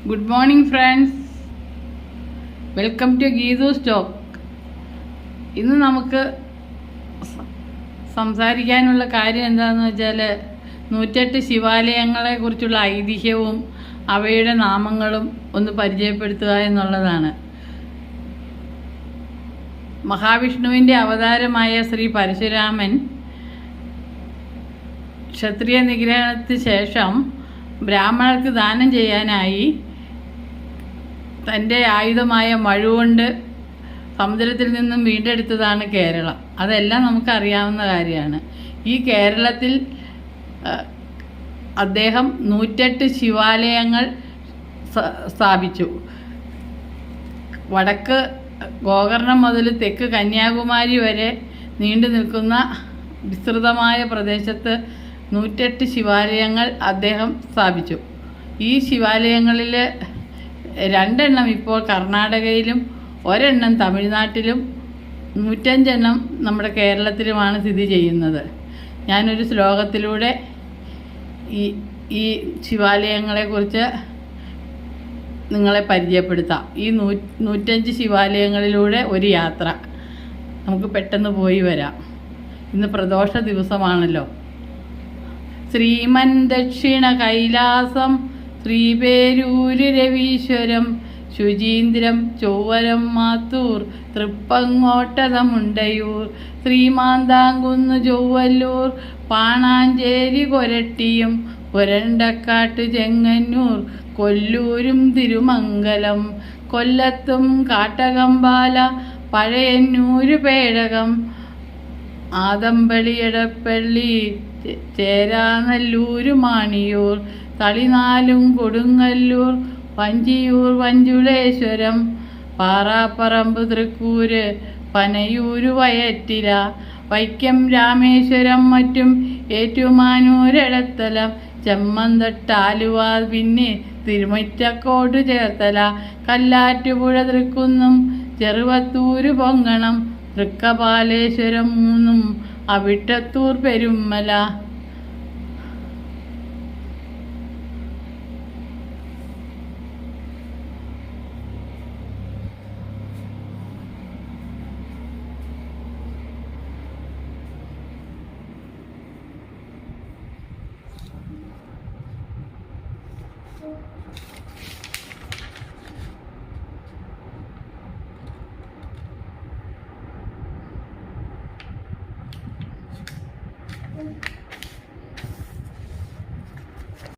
Good morning friends, welcome to Geethu's talk. ഇന്ന് നമുക്ക് സംസാരിക്കാനുള്ള കാര്യം എന്താണെന്ന് വെച്ചാൽ 108 ശിവാലയങ്ങളെ കുറിച്ചുള്ള ഐതിഹ്യവും അവയുടെ നാമങ്ങളും ഒന്ന് പരിചയപ്പെടുത്തുക എന്നുള്ളതാണ്. മഹാവിഷ്ണുവിൻ്റെ അവതാരമായ ശ്രീ പരശുരാമൻ ക്ഷത്രിയ നിഗ്രഹണത്തിന് ശേഷം ബ്രാഹ്മണർക്ക് ദാനം ചെയ്യാനായി തൻ്റെ ആയുധമായ മഴുകൊണ്ട് സമുദ്രത്തിൽ നിന്നും വീണ്ടെടുത്തതാണ് കേരളം. അതെല്ലാം നമുക്കറിയാവുന്ന കാര്യമാണ്. ഈ കേരളത്തിൽ അദ്ദേഹം 108 ശിവാലയങ്ങൾ സ്ഥാപിച്ചു. വടക്ക് ഗോകർണം മുതൽ തെക്ക് കന്യാകുമാരി വരെ നീണ്ടു നിൽക്കുന്ന വിസ്തൃതമായ പ്രദേശത്ത് 108 ശിവാലയങ്ങൾ അദ്ദേഹം സ്ഥാപിച്ചു. ഈ ശിവാലയങ്ങളിൽ 2 എണ്ണം ഇപ്പോൾ കർണാടകയിലും 1 എണ്ണം തമിഴ്നാട്ടിലും 105 എണ്ണം നമ്മുടെ കേരളത്തിലുമാണ് സ്ഥിതി ചെയ്യുന്നത്. ഞാനൊരു ശ്ലോകത്തിലൂടെ ഈ ശിവാലയങ്ങളെക്കുറിച്ച് നിങ്ങളെ പരിചയപ്പെടുത്താം. ഈ 105 ശിവാലയങ്ങളിലൂടെ ഒരു യാത്ര നമുക്ക് പെട്ടെന്ന് പോയി വരാം. ഇന്ന് പ്രദോഷ ദിവസമാണല്ലോ. ശ്രീമൻ ദക്ഷിണ കൈലാസം, ശ്രീപേരൂര് രവീശ്വരം, ശുചീന്ദ്രം ചൊവ്വരം മാത്തൂർ, തൃപ്പങ്ങോട്ടതമുണ്ടയൂർ, ശ്രീമാന്താംകുന്ന് ചൊവ്വല്ലൂർ, പാണാഞ്ചേരി കൊരട്ടിയും, പുരണ്ടക്കാട്ട് ചെങ്ങന്നൂർ, കൊല്ലൂരും തിരുമംഗലം, കൊല്ലത്തും കാട്ടകമ്പാല, പഴയന്നൂര് പേടകം, ആദമ്പളി എടപ്പള്ളി, ചേരാനല്ലൂര് മാണിയൂർ, തളിനാലും കൊടുങ്ങല്ലൂർ, വഞ്ചിയൂർ വഞ്ചുളേശ്വരം, പാറാപ്പറമ്പ് തൃക്കൂര്, പനയൂര് വയറ്റില, വൈക്കം രാമേശ്വരം, മറ്റും ഏറ്റുമാനൂരെടത്തലം, ചെമ്മന്തട്ടാലുവ, പിന്നെ തിരുമിറ്റക്കോട് ചേർത്തല, കല്ലാറ്റുപുഴ തൃക്കുന്നം, ചെറുവത്തൂര് പൊങ്ങണം, തൃക്കപാലേശ്വരം 3, അവിട്ടത്തൂർ പെരുമ്മല.